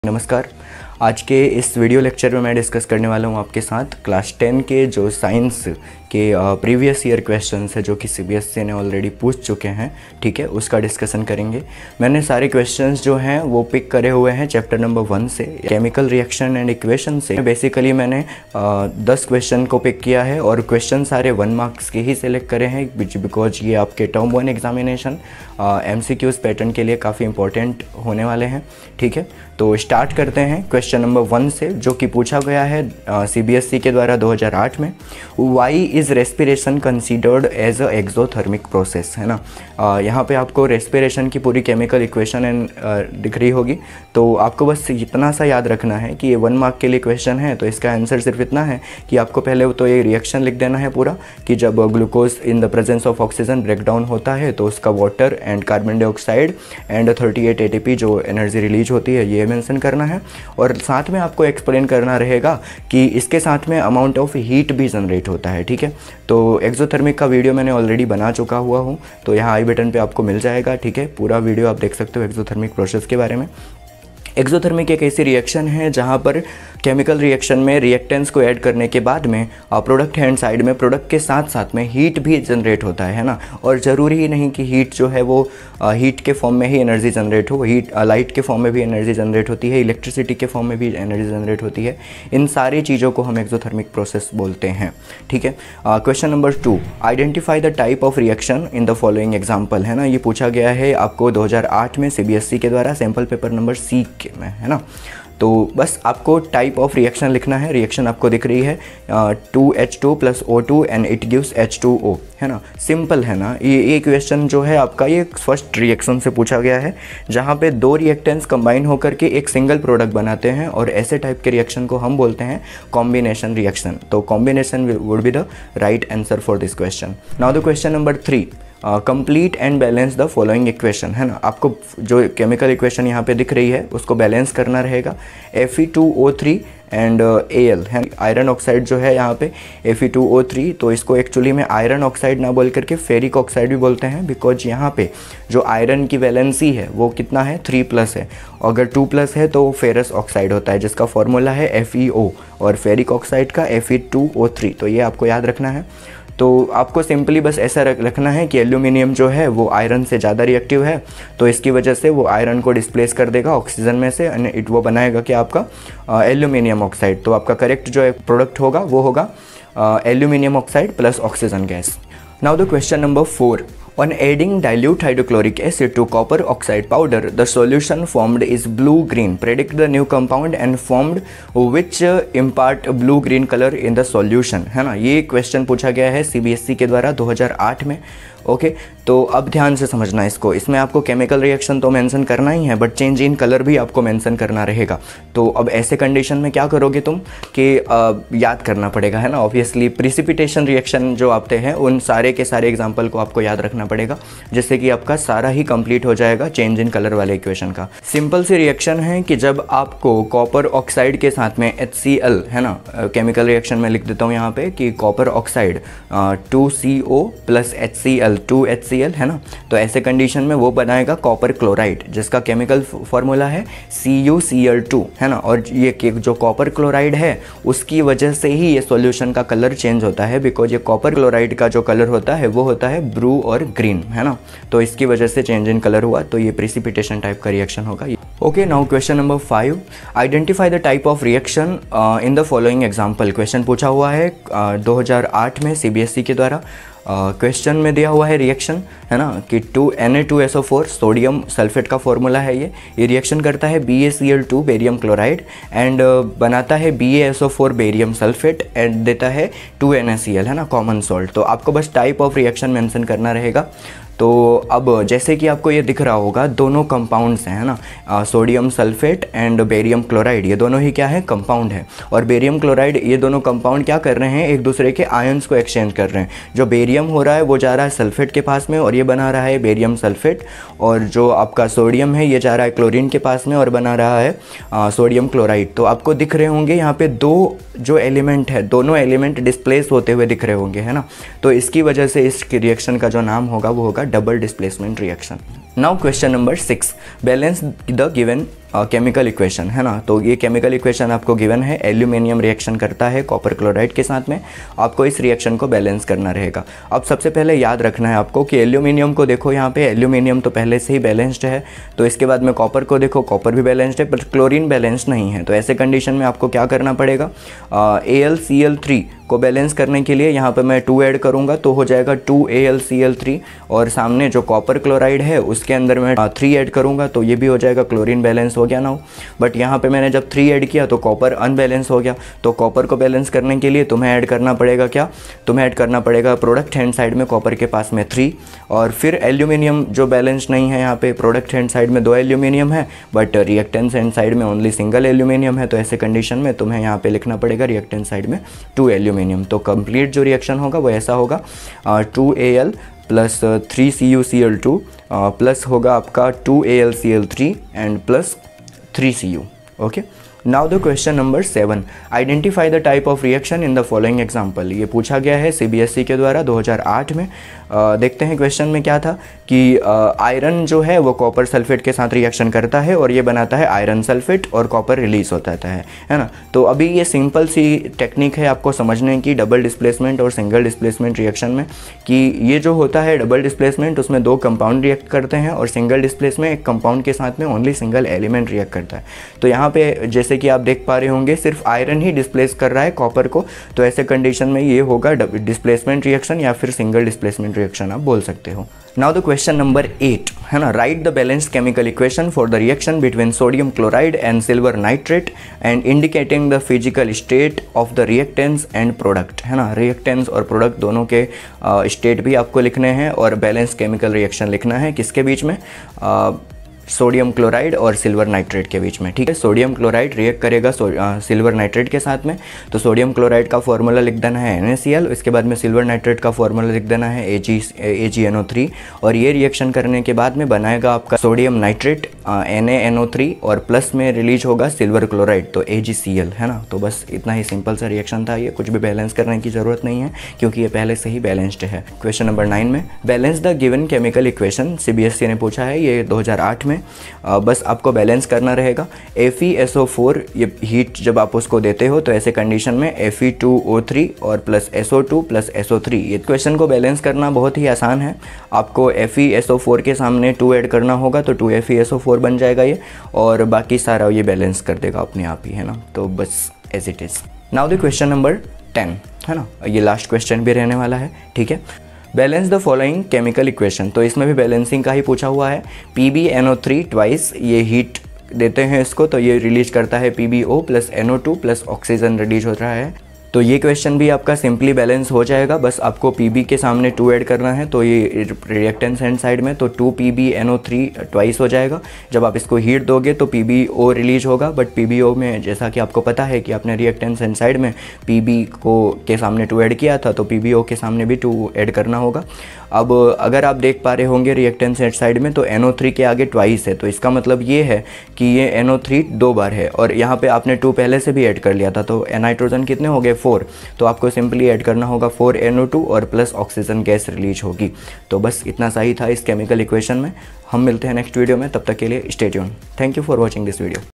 नमस्कार। आज के इस वीडियो लेक्चर में मैं डिस्कस करने वाला हूँ आपके साथ क्लास 10 के जो साइंस के प्रीवियस ईयर क्वेश्चंस है जो कि सीबीएसई ने ऑलरेडी पूछ चुके हैं, ठीक है, उसका डिस्कशन करेंगे। मैंने सारे क्वेश्चंस जो हैं वो पिक करे हुए हैं चैप्टर नंबर 1 से, केमिकल रिएक्शन एंड इक्वेशन से। बेसिकली मैंने 10 क्वेश्चन को पिक किया है और क्वेश्चन सारे 1 मार्क्स के ही सिलेक्ट करे हैं बिकॉज ये आपके टर्म 1 एग्जामिनेशन MCQs पैटर्न के लिए काफ़ी इंपॉर्टेंट होने वाले हैं, ठीक है। तो स्टार्ट करते हैं क्वेश्चन नंबर 1 से, जो कि पूछा गया है CBSE के द्वारा 2008 में। Why is respiration considered as a exothermic process, है ना। यहाँ पे आपको रेस्पिरेशन की पूरी केमिकल इक्वेशन दिख रही होगी, तो आपको बस इतना सा याद रखना है कि ये 1 मार्क के लिए क्वेश्चन है। तो इसका आंसर सिर्फ इतना है कि आपको पहले तो ये रिएक्शन लिख देना है पूरा, कि जब glucose in the presence of oxygen break down होता है तो उसका water and carbon dioxide and 38 ATP जो एनर्जी रिलीज होती है ये मेंशन करना है। और साथ में आपको एक्सप्लेन करना रहेगा कि इसके साथ में अमाउंट ऑफ हीट भी जनरेट होता है, ठीक है। तो एक्सोथर्मिक का वीडियो मैंने ऑलरेडी बना चुका हुआ हूँ, तो यहाँ आई बटन पे आपको मिल जाएगा, ठीक है। पूरा वीडियो आप देख सकते हो एक्सोथर्मिक प्रोसेस के बारे में। एक्सोथर्मिक एक ऐसी रिएक्शन है जहाँ पर केमिकल रिएक्शन में रिएक्टेंट्स को ऐड करने के बाद में प्रोडक्ट हैंड साइड में प्रोडक्ट के साथ साथ में हीट भी जनरेट होता है ना। और ज़रूरी ही नहीं कि हीट जो है वो हीट के फॉर्म में ही एनर्जी जनरेट हो, लाइट के फॉर्म में भी एनर्जी जनरेट होती है, इलेक्ट्रिसिटी के फॉर्म में भी एनर्जी जनरेट होती है। इन सारी चीज़ों को हम एक्सोथर्मिक प्रोसेस बोलते हैं, ठीक है। Question number 2, identify the type of reaction in the following example, है ना। ये पूछा गया है आपको 2008 में CBSE के द्वारा सैम्पल पेपर नंबर C में, है ना। तो बस आपको टाइप ऑफ रिएक्शन लिखना है। रिएक्शन आपको दिख रही है 2H2 + O2 and it gives H2O, है ना। सिंपल है ना। ये क्वेश्चन जो है आपका ये फर्स्ट रिएक्शन से पूछा गया है, जहाँ पे 2 रिएक्टेंट्स कंबाइन होकर के एक सिंगल प्रोडक्ट बनाते हैं, और ऐसे टाइप के रिएक्शन को हम बोलते हैं कॉम्बिनेशन रिएक्शन। तो combination would be the right answer for this question. Now the question number 3, complete and balance the following equation, है ना। आपको जो केमिकल इक्वेशन यहाँ पे दिख रही है उसको बैलेंस करना रहेगा। Fe2O3 एंड Al, है। आयरन ऑक्साइड जो है यहाँ पे Fe2O3, तो इसको एक्चुअली में आयरन ऑक्साइड ना बोल करके फेरिक ऑक्साइड भी बोलते हैं, बिकॉज यहाँ पे जो आयरन की वैलेंसी है वो कितना है 3+ है। अगर 2+ है तो फेरस ऑक्साइड होता है, जिसका फॉर्मूला है FeO, और फेरिक ऑक्साइड का Fe2O3। तो ये आपको याद रखना है। तो आपको सिंपली बस ऐसा रखना है कि एल्यूमिनियम जो है वो आयरन से ज़्यादा रिएक्टिव है, तो इसकी वजह से वो आयरन को डिस्प्लेस कर देगा ऑक्सीजन में से, एंड वो बनाएगा कि आपका एल्यूमिनियम ऑक्साइड। तो आपका करेक्ट जो एक प्रोडक्ट होगा वो होगा aluminium oxide plus oxygen gas. Now the question number 4, on adding dilute hydrochloric acid to copper oxide powder, the solution formed is blue-green. Predict the new compound and formed which impart blue-green color in the solution, है ना। ये question पूछा गया है CBSE के द्वारा 2008 में, okay. तो अब ध्यान से समझना इसको। इसमें आपको केमिकल रिएक्शन तो मेंशन करना ही है, बट चेंज इन कलर भी आपको मेंशन करना रहेगा। तो अब ऐसे कंडीशन में क्या करोगे तुम कि याद करना पड़ेगा, है ना। ऑब्वियसली प्रिसिपिटेशन रिएक्शन जो आते हैं उन सारे के सारे एग्जाम्पल को आपको याद रखना पड़ेगा, जिससे कि आपका सारा ही कंप्लीट हो जाएगा चेंज इन कलर वाले इक्वेशन का। सिंपल सी रिएक्शन है कि जब आपको कॉपर ऑक्साइड के साथ में HCl, है ना, केमिकल रिएक्शन में लिख देता हूँ यहाँ पे कि copper oxide 2CO + HCl 2HCl, है ना। तो ऐसे कंडीशन में वो बनाएगा कॉपर क्लोराइड, जिसका केमिकल फॉर्मूला है CuCl2, है ना। और ये जो कॉपर क्लोराइड है उसकी वजह से ही ये सॉल्यूशन का कलर चेंज होता है, बिकॉज ये कॉपर क्लोराइड का जो कलर होता है वो होता है ब्लू और ग्रीन, है ना। तो इसकी वजह से चेंज इन कलर हुआ, तो ये प्रिसिपिटेशन टाइप का रिएक्शन होगा। Okay, now question number 5, identify the type of reaction in the following example. Question पूछा हुआ है 2008 में CBSE के द्वारा। क्वेश्चन में दिया हुआ है रिएक्शन, है ना, कि 2Na2SO4 सोडियम सल्फेट का फॉर्मूला है। ये रिएक्शन करता है BaCl2 बेरियम क्लोराइड एंड बनाता है BaSO4 बेरियम सल्फेट एंड देता है 2NaCl, है ना, कॉमन सॉल्ट। तो आपको बस टाइप ऑफ रिएक्शन मेंशन करना रहेगा। तो अब जैसे कि आपको ये दिख रहा होगा दोनों कंपाउंड्स हैं, है ना, sodium sulphate and barium chloride, ये दोनों ही क्या है, कंपाउंड है। और बेरियम क्लोराइड, ये दोनों कंपाउंड क्या कर रहे हैं, एक दूसरे के आयंस को एक्सचेंज कर रहे हैं। जो बेरियम हो रहा है वो जा रहा है सल्फेट के पास में और ये बना रहा है बेरियम सल्फेट, और जो आपका सोडियम है ये जा रहा है क्लोरीन के पास में और बना रहा है सोडियम क्लोराइड। तो आपको दिख रहे होंगे यहाँ पे दो जो एलिमेंट है, दोनों एलिमेंट डिस्प्लेस होते हुए दिख रहे होंगे, है ना। तो इसकी वजह से इस रिएक्शन का जो नाम होगा वो होगा double displacement reaction. Now question number 6, balance the given chemical equation है ना। तो ये केमिकल इक्वेशन आपको गिवन है, एल्यूमिनियम रिएक्शन करता है कॉपर क्लोराइड के साथ में, आपको इस रिएक्शन को बैलेंस करना रहेगा। अब सबसे पहले याद रखना है आपको कि एल्यूमिनियम को देखो, यहाँ पे एल्यूमिनियम तो पहले से ही बैलेंस्ड है, तो इसके बाद में कॉपर को देखो, कॉपर भी बैलेंस्ड है, पर क्लोरीन बैलेंस्ड नहीं है। तो ऐसे कंडीशन में आपको क्या करना पड़ेगा, AlCl3 को बैलेंस करने के लिए यहाँ पे मैं 2 ऐड करूँगा तो हो जाएगा 2AlCl3, और सामने जो कॉपर क्लोराइड है उसके अंदर मैं 3 ऐड करूँगा तो ये भी हो जाएगा, क्लोरीन बैलेंस हो गया ना। बट यहाँ पे मैंने जब 3 ऐड किया तो कॉपर अनबैलेंस हो गया, तो कॉपर को बैलेंस करने के लिए तुम्हें ऐड करना पड़ेगा क्या, तुम्हें ऐड करना पड़ेगा प्रोडक्ट हैंड साइड में कॉपर के पास में 3, और फिर एल्यूमिनियम जो बैलेंस नहीं है, यहाँ पे प्रोडक्ट हैंड साइड में 2 एल्यूमिनियम है बट रिएक्टेंस हैंड साइड में ओनली सिंगल एल्यूमिनियम है, तो ऐसे कंडीशन में तुम्हें यहाँ पे लिखना पड़ेगा रिएक्टेंस साइड में 2 एल्यूमिनियम। तो कंप्लीट जो रिएक्शन होगा वो ऐसा होगा 2Al प्लस 3CuCl2 प्लस होगा आपका 2AlCl3 and plus 3Cu। Okay, now the question number 7, identify the type of reaction in the following example. ये पूछा गया है CBSE के द्वारा 2008 में। देखते हैं क्वेश्चन में क्या था कि आयरन जो है वो कॉपर सल्फेट के साथ रिएक्शन करता है और ये बनाता है आयरन सल्फेट और कॉपर रिलीज होता है ना। तो अभी ये सिंपल सी टेक्निक है आपको समझने की डबल डिस्प्लेसमेंट और सिंगल डिस्प्लेसमेंट रिएक्शन में, कि ये जो होता है डबल डिस्प्लेसमेंट उसमें 2 कंपाउंड रिएक्ट करते हैं और सिंगल डिस्प्लेसमेंट एक कंपाउंड के साथ में ओनली सिंगल एलिमेंट रिएक्ट करता है। तो यहाँ पे जैसे कि आप देख पा रहे होंगे सिर्फ आयरन ही डिस्प्लेस कर रहा है कॉपर को, तो ऐसे कंडीशन में ये होगा डिस्प्लेसमेंट रिएक्शन या फिर सिंगल डिस्प्लेसमेंट रिएक्शन आप बोल सकते हो। नाउ द क्वेश्चन नंबर 8 है ना, right the balanced chemical equation for the reaction between sodium chloride and silver nitrate and indicating the physical state of the reactance and product है ना। Reactance और product दोनों के स्टेट भी आपको लिखने हैं और बैलेंस केमिकल रिएक्शन लिखना है किसके बीच में, सोडियम क्लोराइड और सिल्वर नाइट्रेट के बीच में। ठीक है, सोडियम क्लोराइड रिएक्ट करेगा सिल्वर नाइट्रेट के साथ में, तो सोडियम क्लोराइड का फॉर्मूला लिख देना है NaCl, इसके बाद में सिल्वर नाइट्रेट का फॉर्मूला लिख देना है AgNO3, और ये रिएक्शन करने के बाद में बनाएगा आपका सोडियम नाइट्रेट NaNO3 और प्लस में रिलीज होगा सिल्वर क्लोराइड तो AgCl है ना। तो बस इतना ही सिंपल सा रिएक्शन था, ये कुछ भी बैलेंस करने की ज़रूरत नहीं है क्योंकि ये पहले से ही बैलेंस्ड है। क्वेश्चन नंबर 9 में balance the given chemical equation, CBSE ने पूछा है ये 2008 में। बस आपको बैलेंस करना रहेगा। FeSO4 ये हीट जब आप उसको देते हो तो ऐसे कंडीशन में Fe2O3 और प्लस SO2 प्लस SO3, ये क्वेश्चन को बैलेंस करना बहुत ही आसान है। आपको FeSO4 के सामने 2 ऐड करना होगा तो 2FeSO4 बन जाएगा ये, और बाकी सारा ये बैलेंस कर देगा अपने आप ही है ना। तो बस as it is. Now the question number 10 है ना, ये लास्ट क्वेश्चन भी रहने वाला है। ठीक है, balance the following chemical equation, तो इसमें भी बैलेंसिंग का ही पूछा हुआ है। PbNO3 ट्वाइस, ये हीट देते हैं इसको तो ये रिलीज करता है PbO plus NO2 plus oxygen release हो रहा है। तो ये क्वेश्चन भी आपका सिंपली बैलेंस हो जाएगा, बस आपको Pb के सामने 2 ऐड करना है तो ये रिएक्टेंस हैंड साइड में तो 2PbNO3 ट्वाइस हो जाएगा। जब आप इसको हीट दोगे तो PbO रिलीज होगा, बट PbO में जैसा कि आपको पता है कि आपने रिएक्टेंस हैंड साइड में Pb को के सामने 2 ऐड किया था तो PbO के सामने भी 2 ऐड करना होगा। अब अगर आप देख पा रहे होंगे रिएक्टेंस हैंड साइड में तो NO3 के आगे ट्वाइस है, तो इसका मतलब ये है कि ये NO3 2 बार है और यहाँ पे आपने 2 पहले से भी ऐड कर लिया था, तो नाइट्रोजन कितने हो गए 4, तो आपको सिंपली ऐड करना होगा 4NO2 और प्लस ऑक्सीजन गैस रिलीज होगी। तो बस इतना सही था इस केमिकल इक्वेशन में। हम मिलते हैं नेक्स्ट वीडियो में, तब तक के लिए stay tune. Thank you for watching this video.